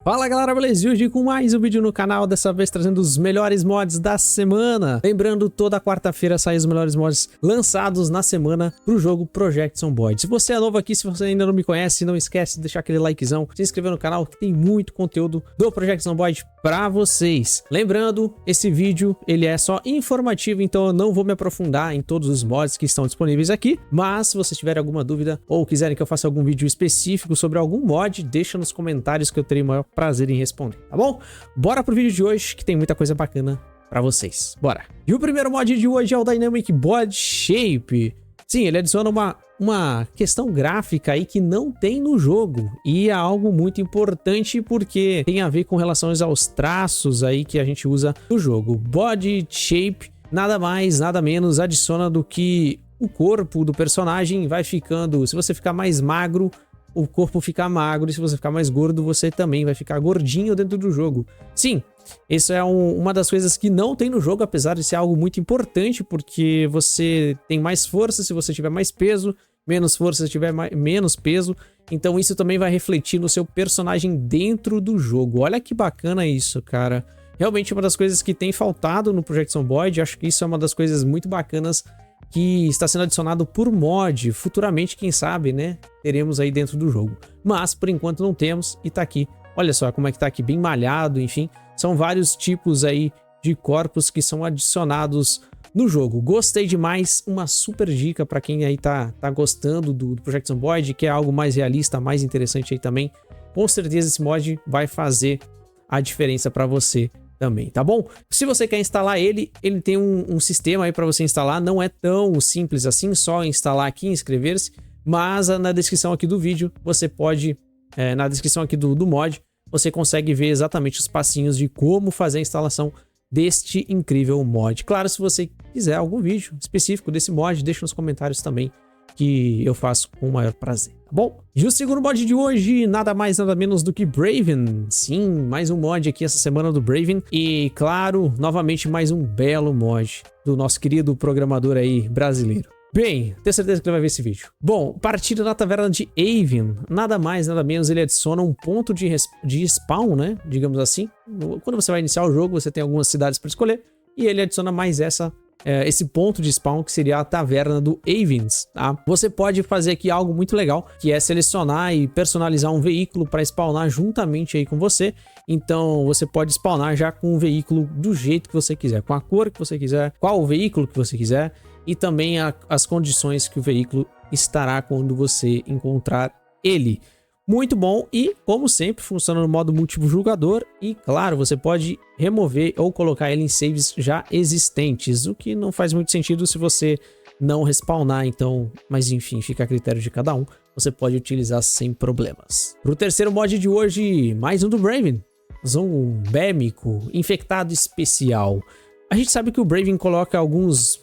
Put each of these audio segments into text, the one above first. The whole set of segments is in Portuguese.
Fala galera, beleza? E hoje com mais um vídeo no canal, dessa vez trazendo os melhores mods da semana. Lembrando, toda quarta-feira saem os melhores mods lançados na semana pro jogo Project Zomboid. Se você é novo aqui, se você ainda não me conhece, não esquece de deixar aquele likezão, se inscrever no canal que tem muito conteúdo do Project Zomboid pra vocês. Lembrando, esse vídeo ele é só informativo, então eu não vou me aprofundar em todos os mods que estão disponíveis aqui, mas se vocês tiverem alguma dúvida ou quiserem que eu faça algum vídeo específico sobre algum mod, deixa nos comentários que eu terei o maior prazer em responder, tá bom? Bora pro vídeo de hoje que tem muita coisa bacana pra vocês. Bora! E o primeiro mod de hoje é o Dynamic Body Shape. Sim, ele adiciona uma questão gráfica aí que não tem no jogo, e é algo muito importante porque tem a ver com relação aos traços aí que a gente usa no jogo. Body Shape nada mais, nada menos adiciona do que o corpo do personagem vai ficando, se você ficar mais magro, o corpo fica magro, e se você ficar mais gordo, você também vai ficar gordinho dentro do jogo. Sim, isso é uma das coisas que não tem no jogo, apesar de ser algo muito importante, porque você tem mais força se você tiver mais peso, menos força se tiver menos peso, então isso também vai refletir no seu personagem dentro do jogo. Olha que bacana isso, cara. Realmente uma das coisas que tem faltado no Project Zomboid, acho que isso é uma das coisas muito bacanas que está sendo adicionado por mod. Futuramente, quem sabe, né, teremos aí dentro do jogo. Mas, por enquanto, não temos e tá aqui. Olha só como é que tá aqui, bem malhado, enfim. São vários tipos aí de corpos que são adicionados no jogo. Gostei demais, uma super dica para quem aí tá gostando do Project Zomboid, que é algo mais realista, mais interessante aí também. Com certeza esse mod vai fazer a diferença para você também, tá bom? Se você quer instalar ele tem um sistema aí para você instalar, não é tão simples assim, só instalar aqui e inscrever-se, mas na descrição aqui do vídeo, você pode, na descrição aqui do mod, você consegue ver exatamente os passinhos de como fazer a instalação deste incrível mod. Claro, se você quiser algum vídeo específico desse mod, deixa nos comentários também, que eu faço com o maior prazer, tá bom? E o segundo mod de hoje, nada mais nada menos do que Braven. Sim, mais um mod aqui essa semana do Braven. E claro, novamente mais um belo mod do nosso querido programador aí brasileiro. Bem, tenho certeza que ele vai ver esse vídeo. Bom, partida na taverna de Aven. Nada mais, nada menos, ele adiciona um ponto de spawn, né? Digamos assim. Quando você vai iniciar o jogo, você tem algumas cidades para escolher. E ele adiciona mais esse ponto de spawn, que seria a taverna do Avens, tá? Você pode fazer aqui algo muito legal, que é selecionar e personalizar um veículo para spawnar juntamente aí com você. Então você pode spawnar já com o veículo do jeito que você quiser, com a cor que você quiser, qual o veículo que você quiser, e também as condições que o veículo estará quando você encontrar ele. Muito bom, e como sempre funciona no modo múltiplo jogador, e claro, você pode remover ou colocar ele em saves já existentes, o que não faz muito sentido se você não respawnar, então, mas enfim, fica a critério de cada um, você pode utilizar sem problemas. Para o terceiro mod de hoje, mais um do Braven, Zombémico, infectado especial. A gente sabe que o Braven coloca alguns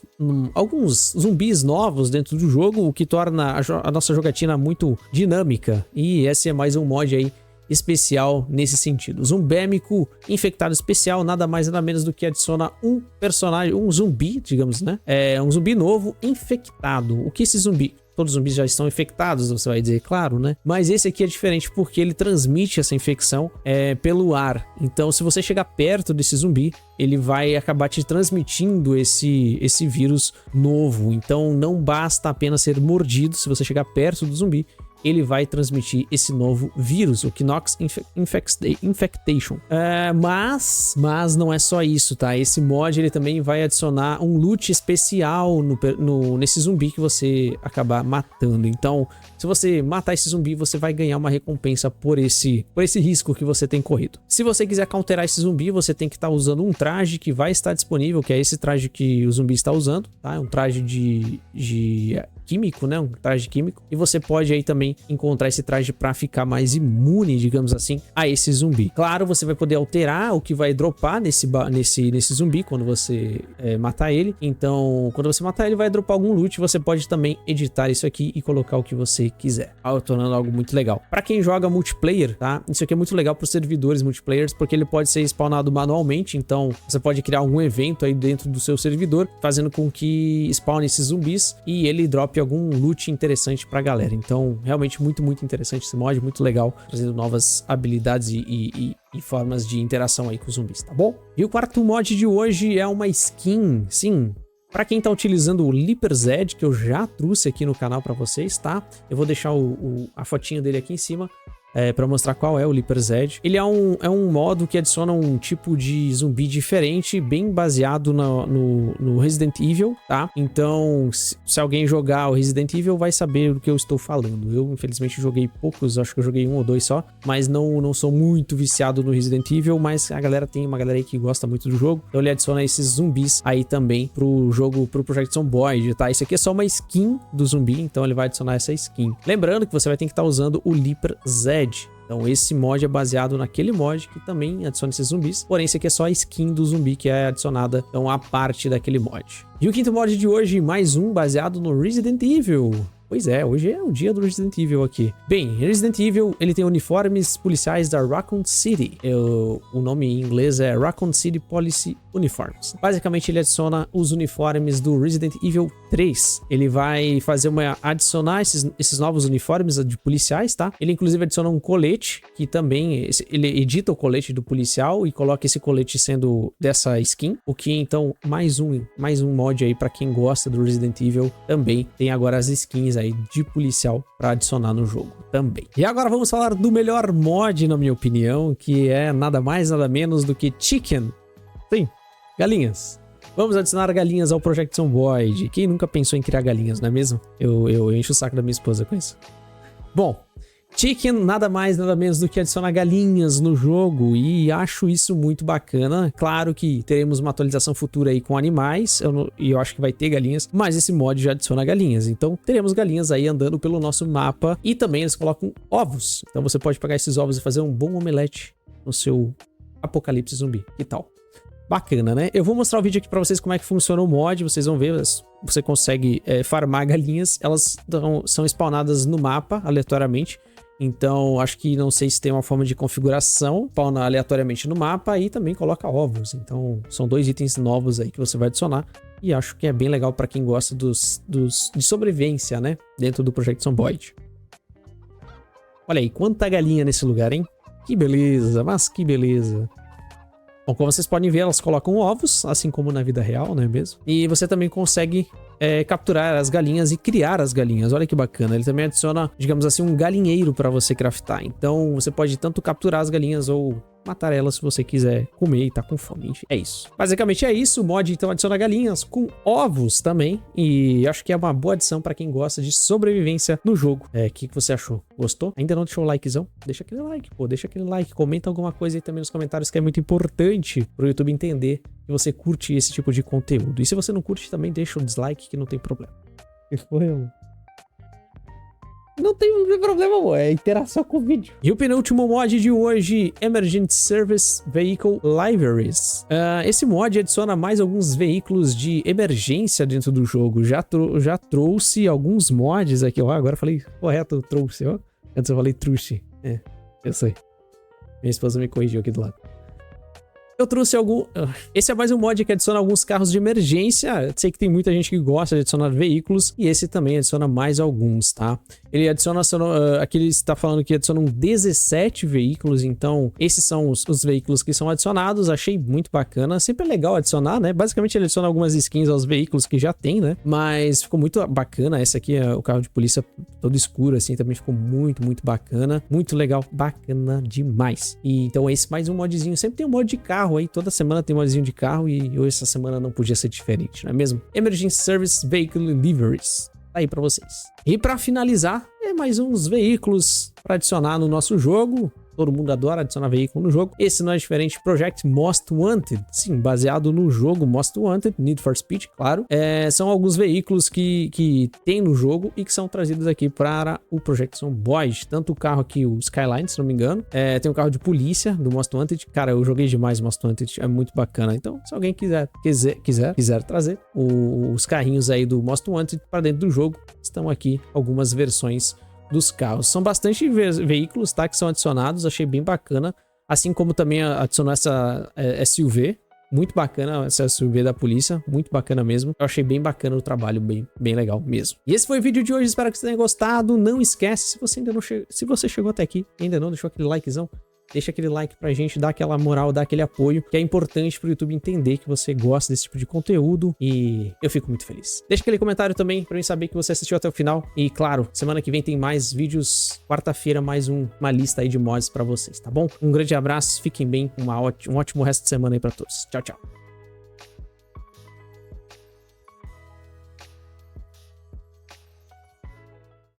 zumbis novos dentro do jogo, o que torna a nossa jogatina muito dinâmica. E esse é mais um mod aí especial nesse sentido. Zombémico infectado especial, nada mais nada menos do que adiciona um personagem, um zumbi, digamos, né? É um zumbi novo infectado. O que esse zumbi... Todos os zumbis já estão infectados, você vai dizer, claro, né? Mas esse aqui é diferente porque ele transmite essa infecção pelo ar. Então, se você chegar perto desse zumbi, ele vai acabar te transmitindo esse vírus novo. Então, não basta apenas ser mordido. Se você chegar perto do zumbi, ele vai transmitir esse novo vírus, o Knox Infectation. Mas não é só isso, tá? Esse mod ele também vai adicionar um loot especial nesse zumbi que você acabar matando. Então, se você matar esse zumbi, você vai ganhar uma recompensa por esse risco que você tem corrido. Se você quiser counterar esse zumbi, você tem que estar usando um traje que vai estar disponível, que é esse traje que o zumbi está usando, tá? É um traje de químico, né? Um traje químico. E você pode aí também encontrar esse traje para ficar mais imune, digamos assim, a esse zumbi. Claro, você vai poder alterar o que vai dropar nesse zumbi quando você matar ele. Então, quando você matar ele, vai dropar algum loot. Você pode também editar isso aqui e colocar o que você quiser, tornando algo muito legal. Para quem joga multiplayer, tá? Isso aqui é muito legal para os servidores multiplayers, porque ele pode ser spawnado manualmente. Então, você pode criar algum evento aí dentro do seu servidor, fazendo com que spawne esses zumbis e ele drope algum loot interessante pra galera. Então, realmente realmente muito interessante esse mod, muito legal, trazendo novas habilidades e formas de interação aí com os zumbis, tá bom? E o quarto mod de hoje é uma skin, sim, pra quem tá utilizando o Leaper's Edge, que eu já trouxe aqui no canal pra vocês, tá? Eu vou deixar a fotinho dele aqui em cima, pra mostrar qual é o Leaper's Edge. Ele é um modo que adiciona um tipo de zumbi diferente, bem baseado no Resident Evil, tá? Então, se alguém jogar o Resident Evil, vai saber do que eu estou falando. Eu, infelizmente, joguei poucos, acho que eu joguei 1 ou 2 só, mas não sou muito viciado no Resident Evil, mas tem uma galera aí que gosta muito do jogo, então ele adiciona esses zumbis aí também pro jogo, pro Project Zomboid, tá? Esse aqui é só uma skin do zumbi, então ele vai adicionar essa skin. Lembrando que você vai ter que estar usando o Leaper's Edge. Então esse mod é baseado naquele mod que também adiciona esses zumbis, porém esse aqui é só a skin do zumbi que é adicionada, então a parte daquele mod. E o quinto mod de hoje, mais um baseado no Resident Evil. Pois é, hoje é o dia do Resident Evil aqui. Bem, Resident Evil, ele tem uniformes policiais da Raccoon City. O nome em inglês é Raccoon City Police Uniforms. Basicamente, ele adiciona os uniformes do Resident Evil 3. Ele vai adicionar esses novos uniformes de policiais, tá? Ele inclusive adiciona um colete, que também, ele edita o colete do policial e coloca esse colete sendo dessa skin. O que, então, mais um mod aí pra quem gosta do Resident Evil também. Tem agora as skins aí de policial para adicionar no jogo também. E agora vamos falar do melhor mod, na minha opinião, que é nada mais nada menos do que Chicken. Sim, galinhas. Vamos adicionar galinhas ao Project Zomboid. Quem nunca pensou em criar galinhas, não é mesmo? Eu encho o saco da minha esposa com isso. Bom, Chicken nada mais nada menos do que adicionar galinhas no jogo, e acho isso muito bacana. Claro que teremos uma atualização futura aí com animais, eu acho que vai ter galinhas, mas esse mod já adiciona galinhas, então teremos galinhas aí andando pelo nosso mapa, e também eles colocam ovos, então você pode pegar esses ovos e fazer um bom omelete no seu apocalipse zumbi. Que tal? Bacana, né? Eu vou mostrar o vídeo aqui pra vocês como é que funciona o mod, vocês vão ver, você consegue farmar galinhas, elas são spawnadas no mapa aleatoriamente. Então, acho que não sei se tem uma forma de configuração, spawna aleatoriamente no mapa e também coloca ovos. Então, são 2 itens novos aí que você vai adicionar. E acho que é bem legal para quem gosta de sobrevivência, né? Dentro do Project Zomboid. Olha aí, quanta galinha nesse lugar, hein? Que beleza, mas que beleza. Bom, como vocês podem ver, elas colocam ovos, assim como na vida real, não é mesmo? E você também consegue capturar as galinhas e criar as galinhas. Olha que bacana. Ele também adiciona, digamos assim, um galinheiro para você craftar. Então, você pode tanto capturar as galinhas ou matar elas se você quiser comer e tá com fome. Enfim, é isso. Basicamente é isso. O mod, então, adiciona galinhas com ovos também. E acho que é uma boa adição para quem gosta de sobrevivência no jogo. O que você achou? Gostou? Ainda não deixou o likezão? Deixa aquele like, pô. Deixa aquele like. Comenta alguma coisa aí também nos comentários, que é muito importante pro YouTube entender que você curte esse tipo de conteúdo. E se você não curte, também deixa o dislike, que não tem problema. Que foi, amor? Não tem problema, amor. É interação com o vídeo. E o penúltimo mod de hoje, Emergency Service Vehicle Libraries. Esse mod adiciona mais alguns veículos de emergência dentro do jogo. Já trouxe alguns mods aqui. Ó, agora eu falei correto, trouxe, ó. Antes eu falei trouxe. Eu sei. Minha esposa me corrigiu aqui do lado. Eu trouxe esse é mais um mod que adiciona alguns carros de emergência. Sei que tem muita gente que gosta de adicionar veículos, e esse também adiciona mais alguns, tá? Ele adiciona, aqui ele está falando que adicionam 17 veículos, então esses são os veículos que são adicionados. Achei muito bacana, sempre é legal adicionar, né? Basicamente ele adiciona algumas skins aos veículos que já tem, né? Mas ficou muito bacana. Esse aqui é o carro de polícia todo escuro, assim, também ficou muito bacana. Muito legal, bacana demais. E então esse mais um modzinho, sempre tem um mod de carro aí, toda semana tem um modzinho de carro, e hoje essa semana não podia ser diferente, não é mesmo? Emergency Service Vehicle Libraries. Tá aí pra vocês. E pra finalizar, mais uns veículos pra adicionar no nosso jogo. Todo mundo adora adicionar veículo no jogo. Esse não é diferente. Project Most Wanted. Sim, baseado no jogo Most Wanted, Need for Speed, claro. São alguns veículos que tem no jogo e que são trazidos aqui para o Project Zomboid. Tanto o carro aqui, o Skyline, se não me engano. Tem um carro de polícia do Most Wanted. Cara, eu joguei demais Most Wanted. É muito bacana. Então, se alguém quiser trazer os carrinhos aí do Most Wanted para dentro do jogo, estão aqui algumas versões dos carros. São bastante veículos, tá, que são adicionados, achei bem bacana, assim como também adicionou essa SUV, muito bacana essa SUV da polícia, muito bacana mesmo. Eu achei bem bacana o trabalho, bem legal mesmo. E esse foi o vídeo de hoje, espero que você tenha gostado. Não esquece, se você ainda não se você chegou até aqui e ainda não deixou aquele likezão, deixa aquele like pra gente, dá aquela moral, dá aquele apoio, que é importante pro YouTube entender que você gosta desse tipo de conteúdo e eu fico muito feliz. Deixa aquele comentário também pra mim saber que você assistiu até o final e, claro, semana que vem tem mais vídeos, quarta-feira mais uma lista aí de mods pra vocês, tá bom? Um grande abraço, fiquem bem, um ótimo resto de semana aí pra todos. Tchau, tchau.